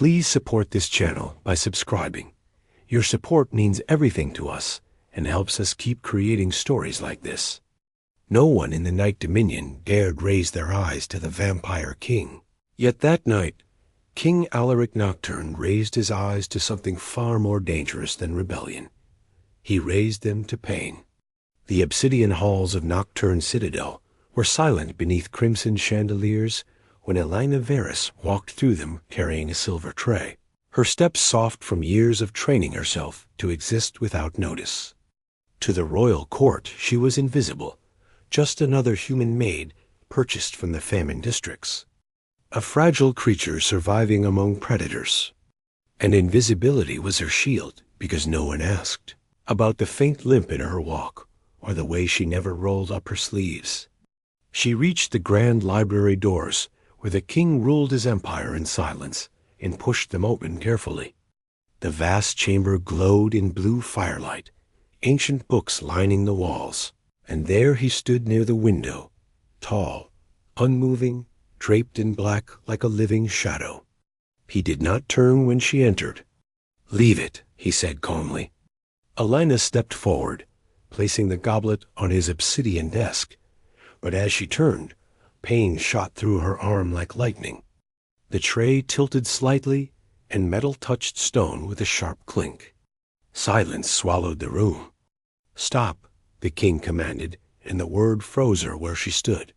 Please support this channel by subscribing. Your support means everything to us and helps us keep creating stories like this. No one in the Night Dominion dared raise their eyes to the Vampire King. Yet that night, King Alaric Nocturne raised his eyes to something far more dangerous than rebellion. He raised them to pain. The obsidian halls of Nocturne Citadel were silent beneath crimson chandeliers when Elena Veris walked through them carrying a silver tray, her steps soft from years of training herself to exist without notice. To the royal court she was invisible, just another human maid purchased from the famine districts. A fragile creature surviving among predators. And invisibility was her shield because no one asked about the faint limp in her walk or the way she never rolled up her sleeves. She reached the grand library doors where the king ruled his empire in silence and pushed them open carefully. The vast chamber glowed in blue firelight, ancient books lining the walls, and there he stood near the window, tall, unmoving, draped in black like a living shadow. He did not turn when she entered. "Leave it," he said calmly. Elena stepped forward, placing the goblet on his obsidian desk, but as she turned, pain shot through her arm like lightning. The tray tilted slightly, and metal touched stone with a sharp clink. Silence swallowed the room. "Stop," the king commanded, and the word froze her where she stood.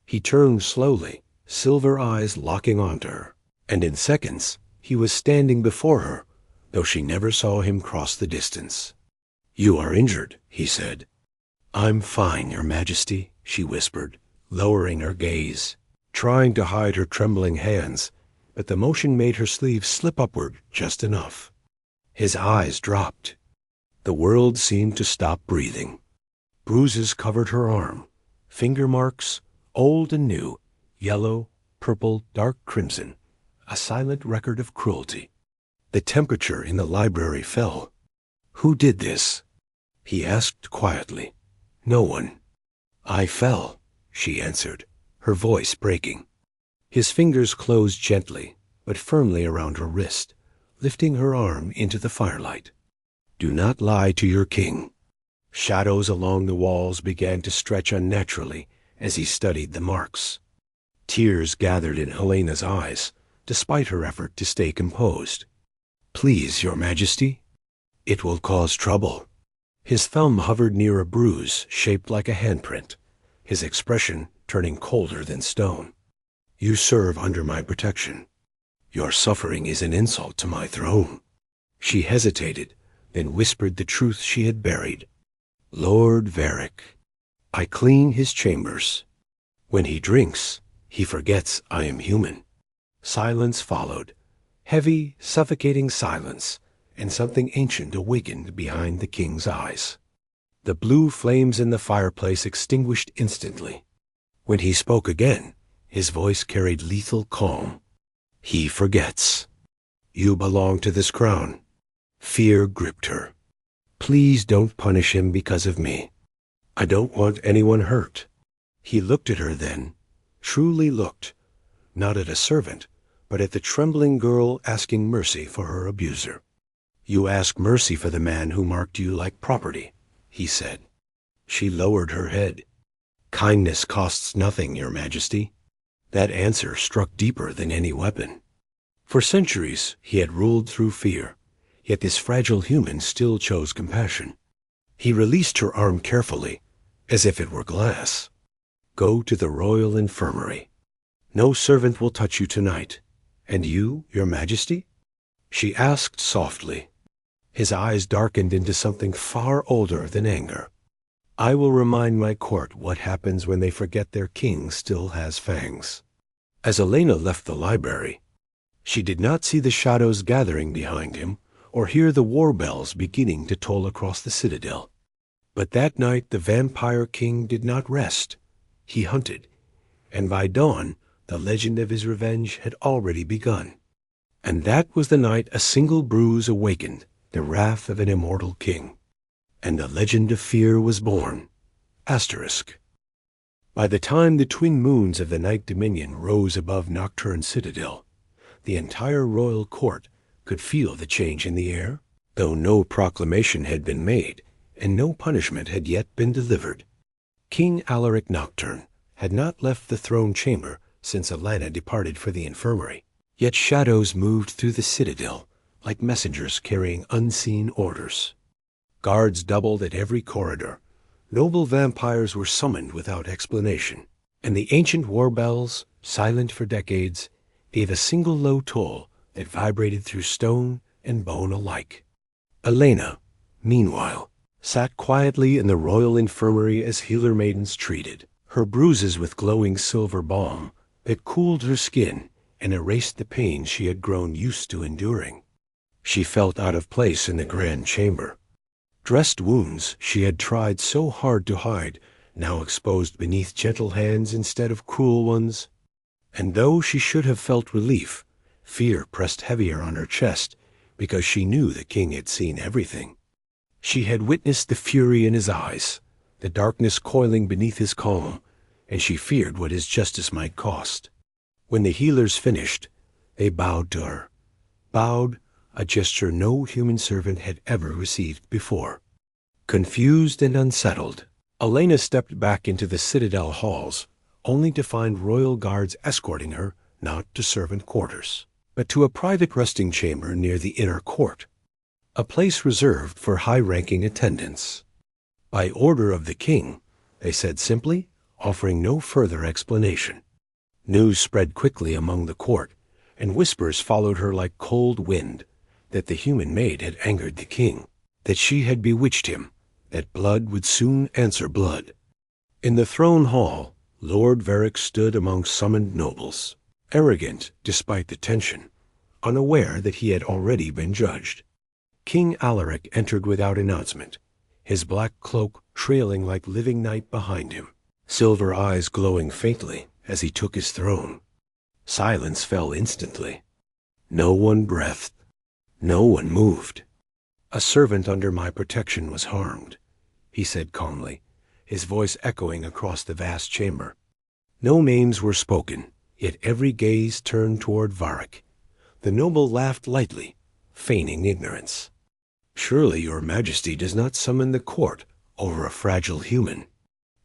He turned slowly, silver eyes locking onto her, and in seconds he was standing before her, though she never saw him cross the distance. "You are injured," he said. "I'm fine, Your Majesty," she whispered, lowering her gaze, trying to hide her trembling hands, but the motion made her sleeve slip upward just enough. His eyes dropped. The world seemed to stop breathing. Bruises covered her arm, finger marks, old and new, yellow, purple, dark crimson, a silent record of cruelty. The temperature in the library fell. "Who did this?" he asked quietly. "No one." "I fell," she answered, her voice breaking. His fingers closed gently, but firmly around her wrist, lifting her arm into the firelight. "Do not lie to your king." Shadows along the walls began to stretch unnaturally as he studied the marks. Tears gathered in Helena's eyes, despite her effort to stay composed. "Please, Your Majesty." "It will cause trouble." His thumb hovered near a bruise shaped like a handprint, his expression turning colder than stone. "You serve under my protection. Your suffering is an insult to my throne." She hesitated, then whispered the truth she had buried. "Lord Varick, I clean his chambers. When he drinks, he forgets I am human." Silence followed, heavy, suffocating silence, and something ancient awakened behind the king's eyes. The blue flames in the fireplace extinguished instantly. When he spoke again, his voice carried lethal calm. "He forgets. You belong to this crown." Fear gripped her. "Please don't punish him because of me. I don't want anyone hurt." He looked at her then, truly looked, not at a servant, but at the trembling girl asking mercy for her abuser. "You ask mercy for the man who marked you like property," he said. She lowered her head. "Kindness costs nothing, Your Majesty." That answer struck deeper than any weapon. For centuries he had ruled through fear, yet this fragile human still chose compassion. He released her arm carefully, as if it were glass. "Go to the royal infirmary. No servant will touch you tonight. And you, Your Majesty?" she asked softly. His eyes darkened into something far older than anger. "I will remind my court what happens when they forget their king still has fangs." As Elena left the library, she did not see the shadows gathering behind him or hear the war bells beginning to toll across the citadel. But that night the Vampire King did not rest. He hunted, and by dawn the legend of his revenge had already begun. And that was the night a single bruise awakened the wrath of an immortal king. And the legend of fear was born. Asterisk. By the time the twin moons of the Night Dominion rose above Nocturne Citadel, The entire royal court could feel the change in the air, though no proclamation had been made and no punishment had yet been delivered. King Alaric Nocturne had not left the throne chamber since Elena departed for the infirmary. Yet shadows moved through the citadel like messengers carrying unseen orders. Guards doubled at every corridor. Noble vampires were summoned without explanation, and the ancient war bells, silent for decades, gave a single low toll that vibrated through stone and bone alike. Elena, meanwhile, sat quietly in the royal infirmary as healer maidens treated, her bruises with glowing silver balm that cooled her skin and erased the pain she had grown used to enduring. She felt out of place in the grand chamber. Dressed wounds she had tried so hard to hide, now exposed beneath gentle hands instead of cruel ones. And though she should have felt relief, fear pressed heavier on her chest because she knew the king had seen everything. She had witnessed the fury in his eyes, the darkness coiling beneath his calm, and she feared what his justice might cost. When the healers finished, they bowed to her. Bowed, a gesture no human servant had ever received before. Confused and unsettled, Elena stepped back into the citadel halls, only to find royal guards escorting her not to servant quarters, but to a private resting chamber near the inner court, a place reserved for high-ranking attendants. By order of the king, they said simply, offering no further explanation. News spread quickly among the court, and whispers followed her like cold wind, that the human maid had angered the king, that she had bewitched him, that blood would soon answer blood. In the throne hall, Lord Veris stood among summoned nobles, arrogant despite the tension, unaware that he had already been judged. King Alaric entered without announcement, his black cloak trailing like living night behind him, silver eyes glowing faintly as he took his throne. Silence fell instantly. No one breathed. No one moved. "A servant under my protection was harmed," he said calmly, his voice echoing across the vast chamber. No names were spoken, yet every gaze turned toward Varric. The noble laughed lightly, feigning ignorance. "Surely your majesty does not summon the court over a fragile human."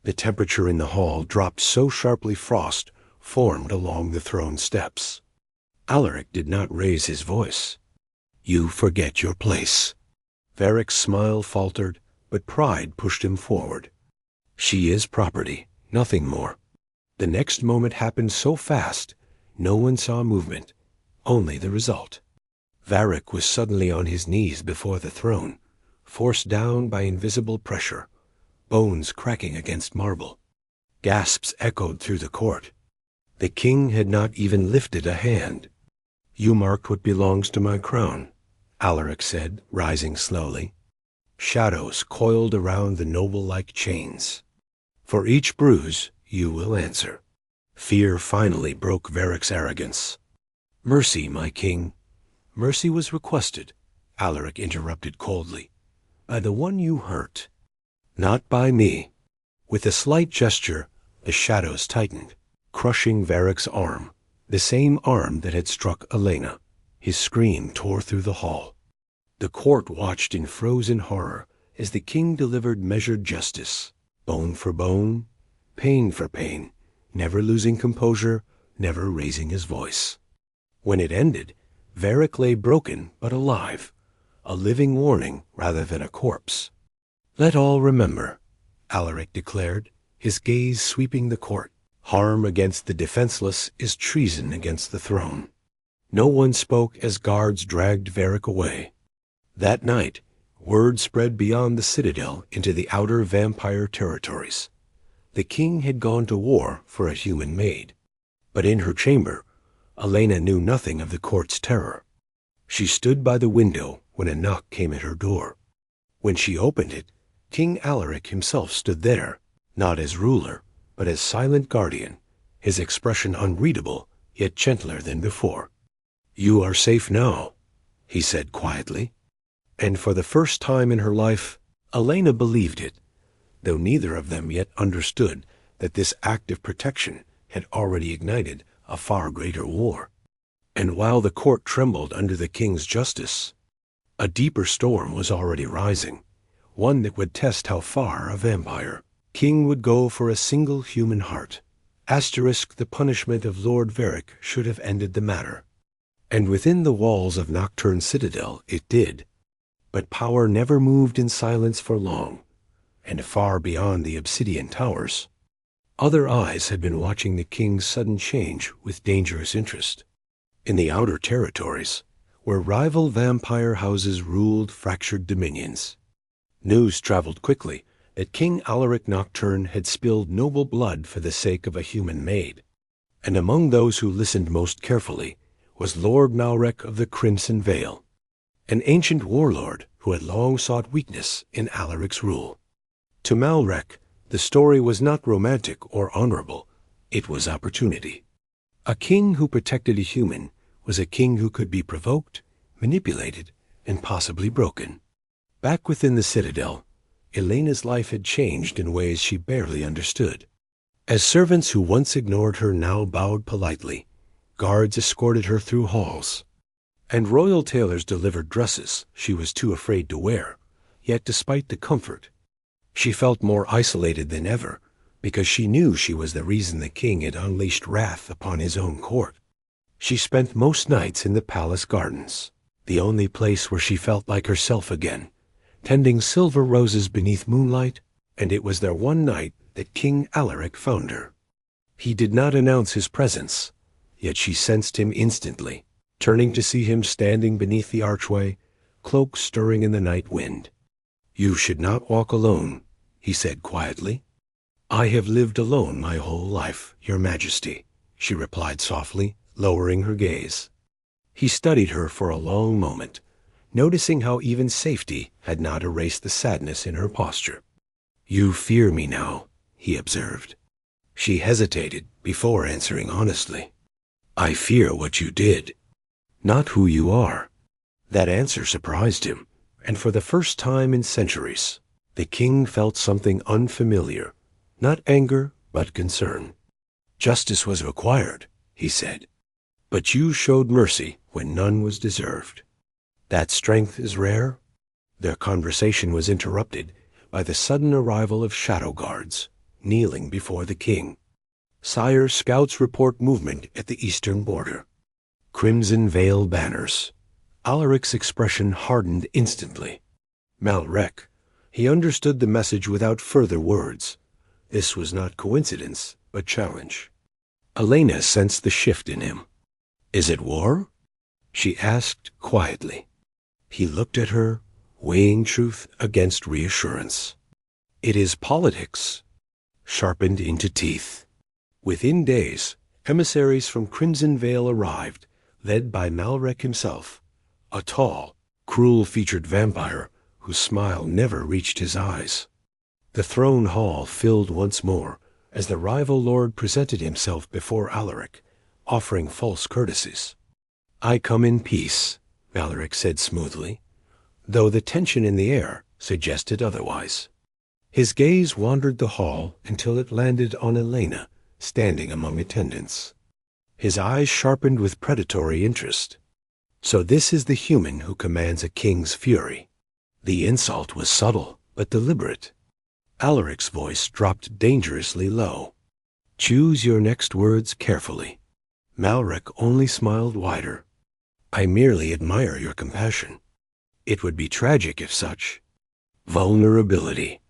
The temperature in the hall dropped so sharply frost formed along the throne steps. Alaric did not raise his voice. "You forget your place." Varric's smile faltered, but pride pushed him forward. "She is property, nothing more." The next moment happened so fast, no one saw movement, only the result. Varric was suddenly on his knees before the throne, forced down by invisible pressure, bones cracking against marble. Gasps echoed through the court. The king had not even lifted a hand. "You marked what belongs to my crown," Alaric said, rising slowly. Shadows coiled around the noble like chains. "For each bruise you will answer." Fear finally broke Varric's arrogance. "Mercy, my king." "Mercy was requested," Alaric interrupted coldly, "by the one you hurt." "Not by me." With a slight gesture, the shadows tightened, crushing Varric's arm, the same arm that had struck Elena. His scream tore through the hall. The court watched in frozen horror as the king delivered measured justice, bone for bone, pain for pain, never losing composure, never raising his voice. When it ended, Varric lay broken but alive, a living warning rather than a corpse. "Let all remember," Alaric declared, his gaze sweeping the court. "Harm against the defenseless is treason against the throne." No one spoke as guards dragged Varric away. That night, word spread beyond the citadel into the outer vampire territories. The king had gone to war for a human maid. But in her chamber, Elena knew nothing of the court's terror. She stood by the window when a knock came at her door. When she opened it, King Alaric himself stood there, not as ruler, but as silent guardian, his expression unreadable, yet gentler than before. "You are safe now," he said quietly. And for the first time in her life, Elena believed it, though neither of them yet understood that this act of protection had already ignited a far greater war. And while the court trembled under the king's justice, a deeper storm was already rising, one that would test how far a vampire king would go for a single human heart. Asterisk, the punishment of Lord Varick should have ended the matter. And within the walls of Nocturne Citadel it did. But power never moved in silence for long, and far beyond the obsidian towers, other eyes had been watching the king's sudden change with dangerous interest. In the outer territories, where rival vampire houses ruled fractured dominions, news traveled quickly that King Alaric Nocturne had spilled noble blood for the sake of a human maid. And among those who listened most carefully was Lord Malrek of the Crimson Vale, an ancient warlord who had long sought weakness in Alaric's rule. To Malrek, the story was not romantic or honorable, it was opportunity. A king who protected a human was a king who could be provoked, manipulated, and possibly broken. Back within the citadel, Elena's life had changed in ways she barely understood. As servants who once ignored her now bowed politely, guards escorted her through halls, and royal tailors delivered dresses she was too afraid to wear. Yet despite the comfort, she felt more isolated than ever, because she knew she was the reason the king had unleashed wrath upon his own court. She spent most nights in the palace gardens, the only place where she felt like herself again, tending silver roses beneath moonlight, and it was there one night that King Alaric found her. He did not announce his presence, yet she sensed him instantly, turning to see him standing beneath the archway, cloak stirring in the night wind. "You should not walk alone," he said quietly. "I have lived alone my whole life, Your Majesty," she replied softly, lowering her gaze. He studied her for a long moment, noticing how even safety had not erased the sadness in her posture. "You fear me now," he observed. She hesitated before answering honestly. "I fear what you did, not who you are." That answer surprised him, and for the first time in centuries, the king felt something unfamiliar, not anger, but concern. "Justice was required," he said, "but you showed mercy when none was deserved. That strength is rare." Their conversation was interrupted by the sudden arrival of shadow guards, kneeling before the king. "Sire, scouts report movement at the eastern border." Crimson Veil banners. Alaric's expression hardened instantly. Malrek. He understood the message without further words. This was not coincidence, but challenge. Elena sensed the shift in him. "Is it war?" she asked quietly. He looked at her, weighing truth against reassurance. "It is politics," sharpened into teeth. Within days, emissaries from Crimson Vale arrived, led by Malrek himself, a tall, cruel-featured vampire whose smile never reached his eyes. The throne hall filled once more as the rival lord presented himself before Alaric, offering false courtesies. "I come in peace," Alaric said smoothly, though the tension in the air suggested otherwise. His gaze wandered the hall until it landed on Elena, standing among attendants. His eyes sharpened with predatory interest. "So this is the human who commands a king's fury." The insult was subtle, but deliberate. Alaric's voice dropped dangerously low. "Choose your next words carefully." Malrek only smiled wider. "I merely admire your compassion. It would be tragic if such vulnerability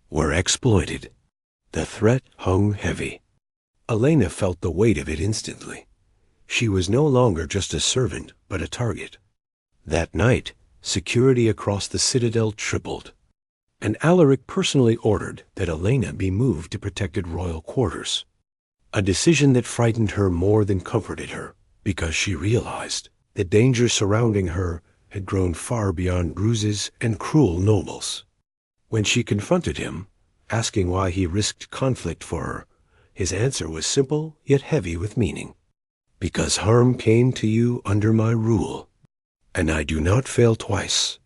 were exploited." The threat hung heavy. Elena felt the weight of it instantly. She was no longer just a servant, but a target. That night, security across the citadel tripled, and Alaric personally ordered that Elena be moved to protected royal quarters, a decision that frightened her more than comforted her, because she realized the danger surrounding her had grown far beyond Bruises and cruel nobles. When she confronted him, asking why he risked conflict for her, his answer was simple yet heavy with meaning. "Because harm came to you under my rule, and I do not fail twice."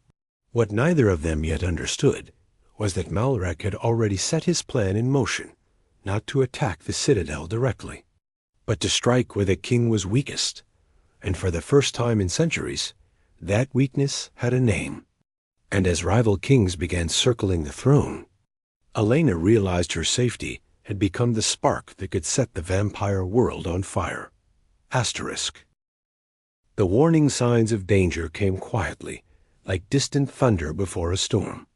What neither of them yet understood was that Malrek had already set his plan in motion, not to attack the citadel directly, but to strike where the king was weakest, and for the first time in centuries, that weakness had a name. And as rival kings began circling the throne, Elena realized her safety had become the spark that could set the vampire world on fire. Asterisk. The warning signs of danger came quietly, like distant thunder before a storm.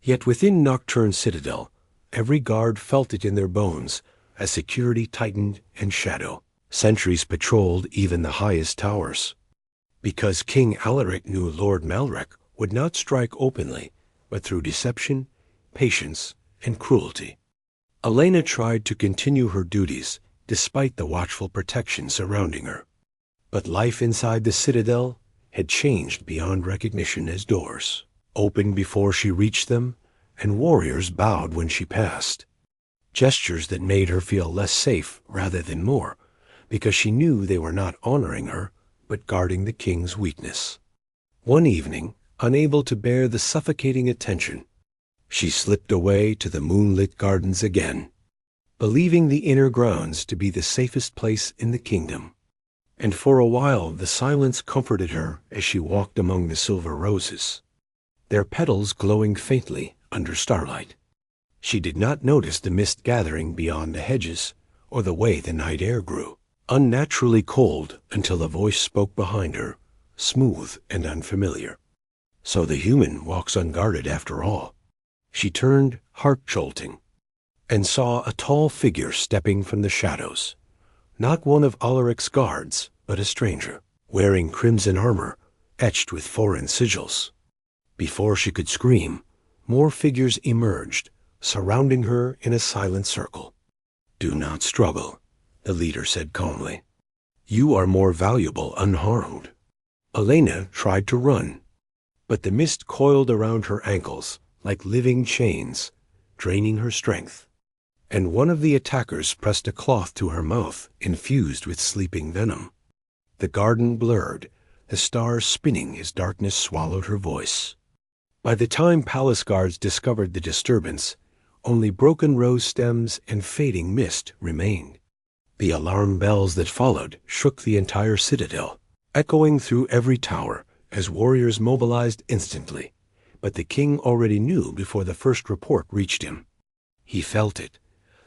Yet within Nocturne Citadel, every guard felt it in their bones as security tightened and shadow. Sentries patrolled even the highest towers. Because King Alaric knew Lord Malrek would not strike openly, but through deception, patience, and cruelty. Elena tried to continue her duties despite the watchful protection surrounding her. But life inside the citadel had changed beyond recognition as doors opened before she reached them, and warriors bowed when she passed. Gestures that made her feel less safe rather than more, because she knew they were not honoring her, but guarding the king's weakness. One evening, unable to bear the suffocating attention, she slipped away to the moonlit gardens again, believing the inner grounds to be the safest place in the kingdom. And for a while the silence comforted her as she walked among the silver roses, their petals glowing faintly under starlight. She did not notice the mist gathering beyond the hedges, or the way the night air grew unnaturally cold until a voice spoke behind her, smooth and unfamiliar. So the human walks unguarded after all. She turned, heart-jolting, and saw a tall figure stepping from the shadows. Not one of Alaric's guards, but a stranger, wearing crimson armor, etched with foreign sigils. Before she could scream, more figures emerged, surrounding her in a silent circle. "Do not struggle," the leader said calmly. "You are more valuable unharmed." Elena tried to run, but the mist coiled around her ankles like living chains, draining her strength. And one of the attackers pressed a cloth to her mouth infused with sleeping venom. The garden blurred, the stars spinning as darkness swallowed her voice. By the time palace guards discovered the disturbance, only broken rose stems and fading mist remained. The alarm bells that followed shook the entire citadel, echoing through every tower as warriors mobilized instantly. But the king already knew before the first report reached him. He felt it,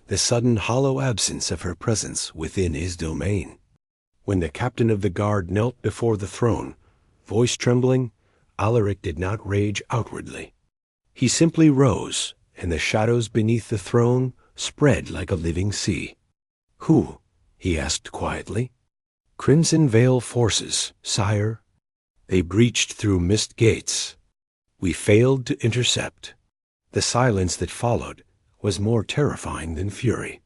the sudden hollow absence of her presence within his domain. When the captain of the guard knelt before the throne, voice trembling, Alaric did not rage outwardly. He simply rose, and the shadows beneath the throne spread like a living sea. "Who?" he asked quietly. "Crimson Veil forces, sire. They breached through mist gates. We failed to intercept." The silence that followed was more terrifying than fury.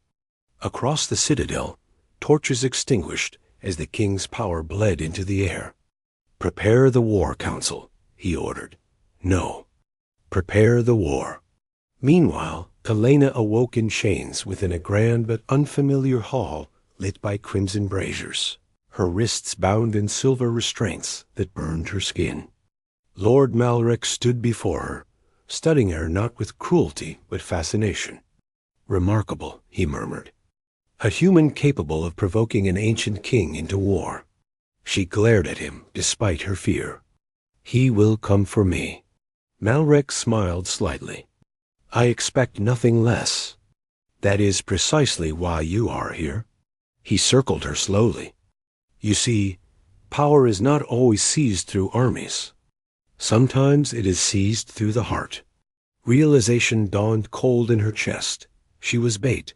Across the citadel, torches extinguished as the king's power bled into the air. "Prepare the war council," he ordered. "No. Prepare the war." Meanwhile, Elena awoke in chains within a grand but unfamiliar hall lit by crimson braziers, her wrists bound in silver restraints that burned her skin. Lord Malrek stood before her, studying her not with cruelty but fascination. "Remarkable," he murmured. "A human capable of provoking an ancient king into war." She glared at him despite her fear. "He will come for me." Malrek smiled slightly. "I expect nothing less. That is precisely why you are here." He circled her slowly. "You see, power is not always seized through armies. Sometimes it is seized through the heart." Realization dawned cold in her chest. She was bait,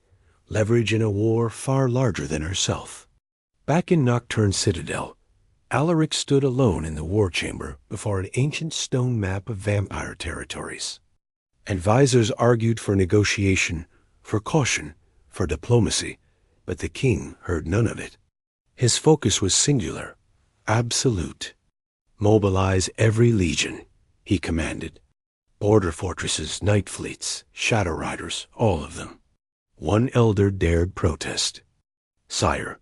leverage in a war far larger than herself. Back in Nocturne Citadel, Alaric stood alone in the war chamber before an ancient stone map of vampire territories. Advisors argued for negotiation, for caution, for diplomacy, but the king heard none of it. His focus was singular, absolute. "Mobilize every legion," he commanded. "Border fortresses, night fleets, shadow riders, all of them." One elder dared protest. "Sire,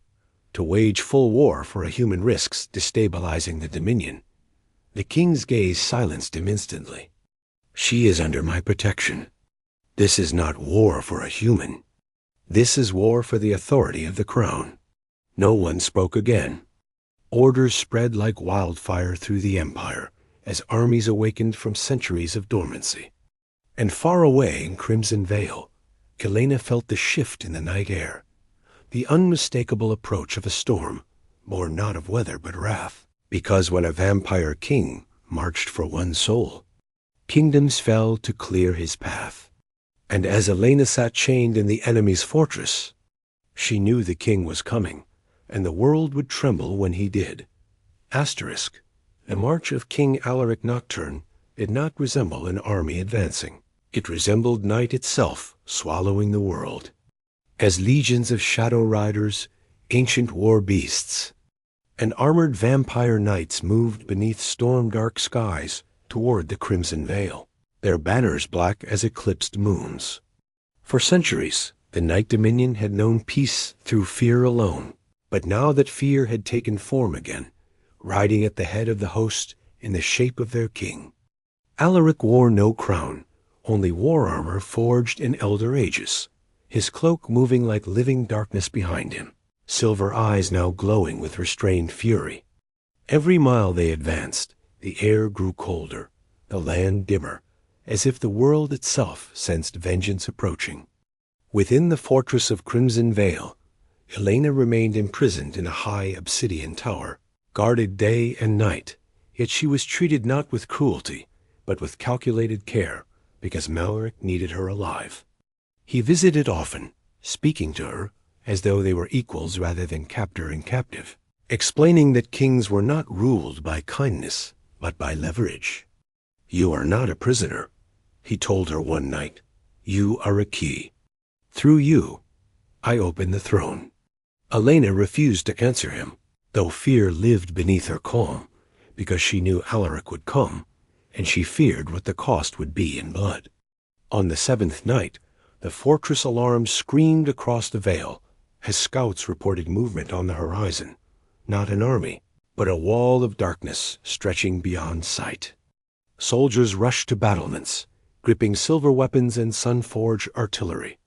to wage full war for a human risks destabilizing the Dominion." The king's gaze silenced him instantly. "She is under my protection. This is not war for a human. This is war for the authority of the crown." No one spoke again. Orders spread like wildfire through the empire as armies awakened from centuries of dormancy. And far away in Crimson Vale, Elena felt the shift in the night air, the unmistakable approach of a storm, born not of weather but wrath. Because when a vampire king marched for one soul, kingdoms fell to clear his path. And as Elena sat chained in the enemy's fortress, she knew the king was coming, and the world would tremble when he did. Asterisk. The march of King Alaric Nocturne did not resemble an army advancing. It resembled night itself swallowing the world. As legions of shadow riders, ancient war beasts, and armored vampire knights moved beneath storm-dark skies toward the Crimson Vale, their banners black as eclipsed moons. For centuries, the Night Dominion had known peace through fear alone, but now that fear had taken form again, riding at the head of the host in the shape of their king, Alaric wore no crown, only war armor forged in elder ages, his cloak moving like living darkness behind him, silver eyes now glowing with restrained fury. Every mile they advanced, the air grew colder, the land dimmer, as if the world itself sensed vengeance approaching. Within the fortress of Crimson Vale, Elena remained imprisoned in a high obsidian tower, guarded day and night, yet she was treated not with cruelty, but with calculated care, because Malric needed her alive. He visited often, speaking to her as though they were equals rather than captor and captive, explaining that kings were not ruled by kindness, but by leverage. "You are not a prisoner," he told her one night. "You are a key. Through you, I open the throne." Elena refused to answer him, though fear lived beneath her calm, because she knew Alaric would come, and she feared what the cost would be in blood. On the 7th night, the fortress alarm screamed across the vale as scouts reported movement on the horizon, not an army, but a wall of darkness stretching beyond sight. Soldiers rushed to battlements, gripping silver weapons and sun-forged artillery.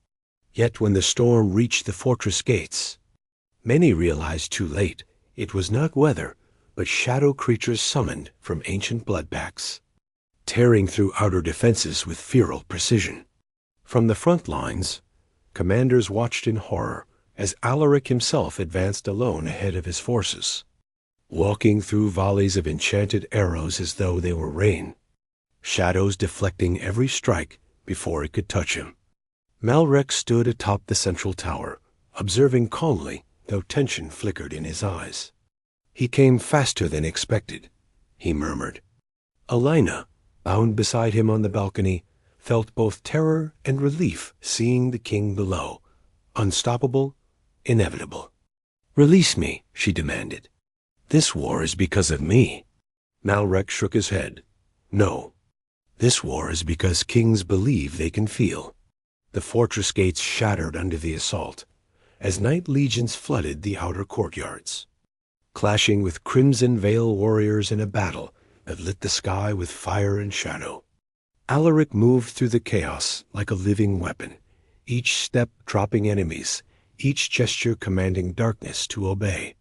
Yet when the storm reached the fortress gates, many realized too late it was not weather, but shadow creatures summoned from ancient bloodpacks, tearing through outer defenses with feral precision. From the front lines, commanders watched in horror as Alaric himself advanced alone ahead of his forces, walking through volleys of enchanted arrows as though they were rain, shadows deflecting every strike before it could touch him. Malric stood atop the central tower, observing calmly, though tension flickered in his eyes. "He came faster than expected," he murmured. Elena, bound beside him on the balcony, felt both terror and relief seeing the king below, unstoppable, inevitable. "Release me," she demanded. "This war is because of me." Malric shook his head. "No. This war is because kings believe they can feel." The fortress gates shattered under the assault, as night legions flooded the outer courtyards, clashing with Crimson Vale warriors in a battle that lit the sky with fire and shadow. Alaric moved through the chaos like a living weapon, each step dropping enemies, each gesture commanding darkness to obey.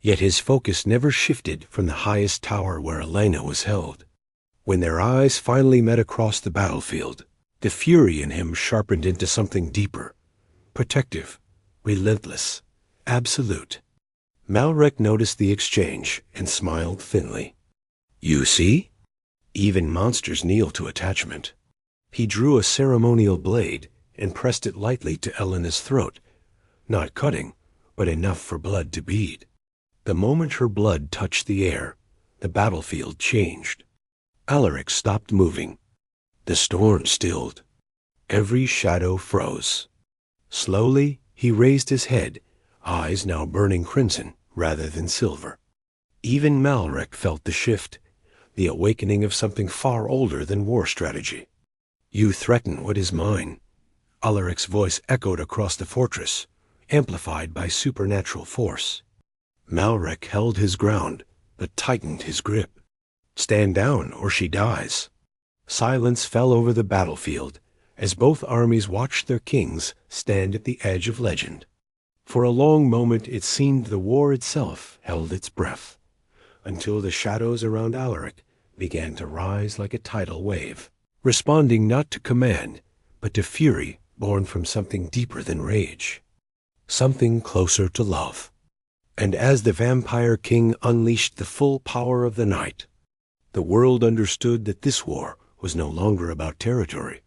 Yet his focus never shifted from the highest tower where Elena was held. When their eyes finally met across the battlefield, the fury in him sharpened into something deeper, protective, relentless, absolute. Malric noticed the exchange and smiled thinly. "You see? Even monsters kneel to attachment." He drew a ceremonial blade and pressed it lightly to Elena's throat, not cutting, but enough for blood to bead. The moment her blood touched the air, the battlefield changed. Alaric stopped moving. The storm stilled. Every shadow froze. Slowly, he raised his head, eyes now burning crimson rather than silver. Even Malric felt the shift, the awakening of something far older than war strategy. "You threaten what is mine." Alaric's voice echoed across the fortress, amplified by supernatural force. Malric held his ground, but tightened his grip. "Stand down, or she dies." Silence fell over the battlefield as both armies watched their kings stand at the edge of legend. For a long moment it seemed the war itself held its breath. until the shadows around Alaric began to rise like a tidal wave, responding not to command, but to fury born from something deeper than rage, something closer to love. And as the vampire king unleashed the full power of the night, the world understood that this war was no longer about territory.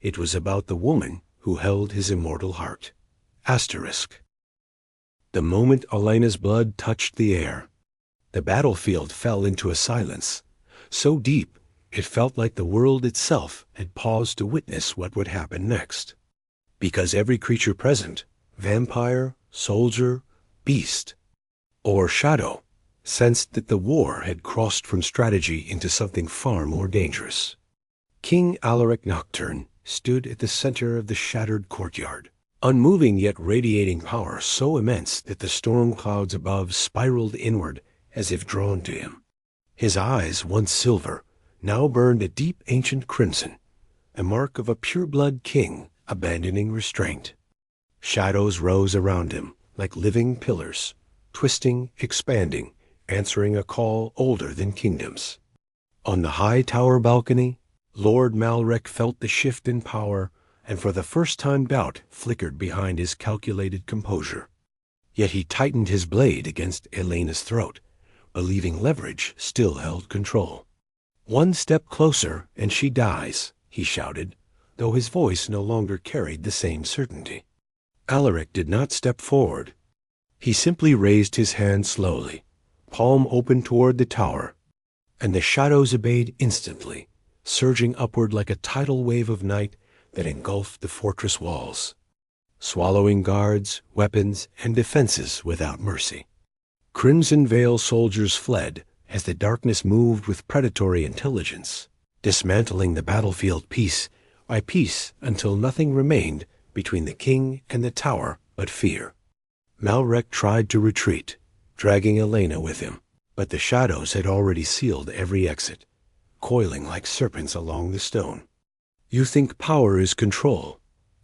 It was about the woman who held his immortal heart. Asterisk. The moment Elena's blood touched the air, the battlefield fell into a silence, so deep it felt like the world itself had paused to witness what would happen next. Because every creature present, vampire, soldier, beast, or shadow, sensed that the war had crossed from strategy into something far more dangerous. King Alaric Nocturne stood at the center of the shattered courtyard, unmoving yet radiating power so immense that the storm clouds above spiraled inward as if drawn to him. His eyes, once silver, now burned a deep ancient crimson, a mark of a pure-blood king abandoning restraint. Shadows rose around him like living pillars, twisting, expanding, answering a call older than kingdoms. On the high tower balcony, Lord Malrek felt the shift in power, and for the first time doubt flickered behind his calculated composure. Yet he tightened his blade against Elena's throat, believing leverage still held control. "One step closer and she dies," he shouted, though his voice no longer carried the same certainty. Alaric did not step forward. He simply raised his hand slowly, palm open toward the tower, and the shadows obeyed instantly, surging upward like a tidal wave of night that engulfed the fortress walls, swallowing guards, weapons, and defenses without mercy. Crimson Veil soldiers fled as the darkness moved with predatory intelligence, dismantling the battlefield piece by piece until nothing remained between the king and the tower but fear. Malrek tried to retreat, dragging Elena with him, but the shadows had already sealed every exit, coiling like serpents along the stone. "You think power is control,"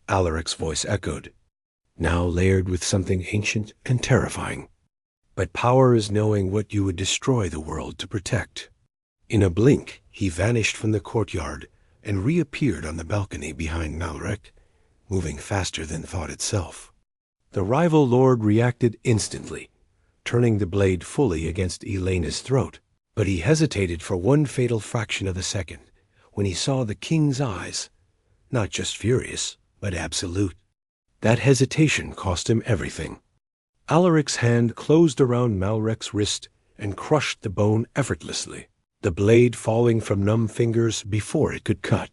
Alaric's voice echoed, now layered with something ancient and terrifying. "But power is knowing what you would destroy the world to protect." In a blink, he vanished from the courtyard and reappeared on the balcony behind Malrek, moving faster than thought itself. The rival lord reacted instantly, turning the blade fully against Elena's throat, but he hesitated for one fatal fraction of a second when he saw the king's eyes, not just furious, but absolute. That hesitation cost him everything. Alaric's hand closed around Malrek's wrist and crushed the bone effortlessly, the blade falling from numb fingers before it could cut.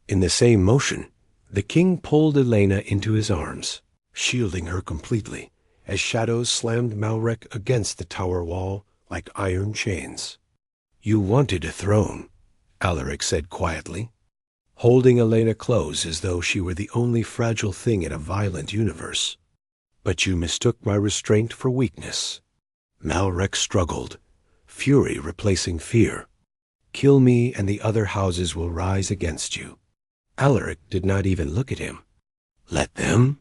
In the same motion, the king pulled Elena into his arms, shielding her completely, as shadows slammed Malrek against the tower wall like iron chains. "You wanted a throne," Alaric said quietly, holding Elena close as though she were the only fragile thing in a violent universe. "But you mistook my restraint for weakness." Malrek struggled, fury replacing fear. "Kill me and the other houses will rise against you." Alaric did not even look at him. "Let them?"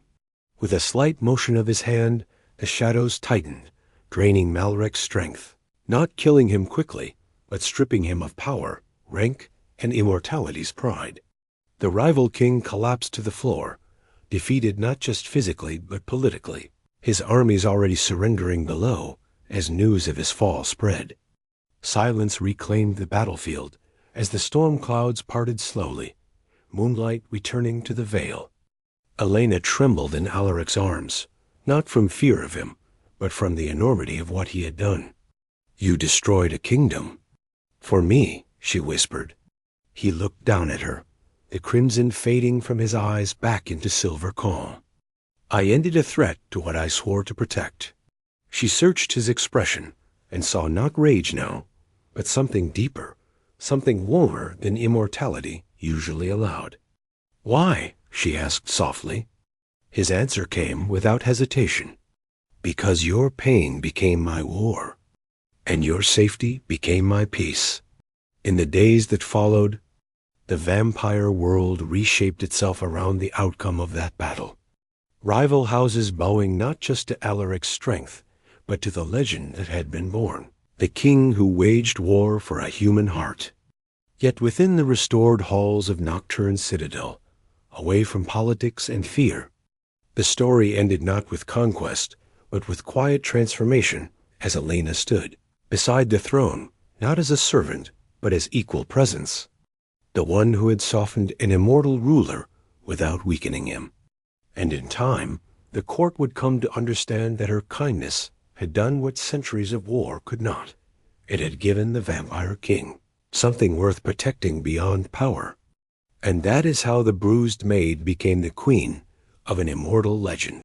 With a slight motion of his hand, the shadows tightened, draining Malrek's strength, not killing him quickly, but stripping him of power, rank, and immortality's pride. The rival king collapsed to the floor, defeated not just physically but politically, his armies already surrendering below as news of his fall spread. Silence reclaimed the battlefield as the storm clouds parted slowly, moonlight returning to the veil. Elena trembled in Alaric's arms, not from fear of him, but from the enormity of what he had done. "You destroyed a kingdom." "For me," she whispered. He looked down at her, the crimson fading from his eyes back into silver calm. "I ended a threat to what I swore to protect." She searched his expression and saw not rage now, but something deeper, something warmer than immortality usually allowed. "Why?" she asked softly. His answer came without hesitation. "Because your pain became my war, and your safety became my peace." In the days that followed, the vampire world reshaped itself around the outcome of that battle. Rival houses bowing not just to Alaric's strength, but to the legend that had been born. the king who waged war for a human heart. Yet within the restored halls of Nocturne Citadel, away from politics and fear, the story ended not with conquest, but with quiet transformation as Elena stood beside the throne, not as a servant, but as equal presence, the one who had softened an immortal ruler without weakening him. And in time, the court would come to understand that her kindness had done what centuries of war could not. It had given the vampire king something worth protecting beyond power. And that is how the bruised maid became the queen of an immortal legend.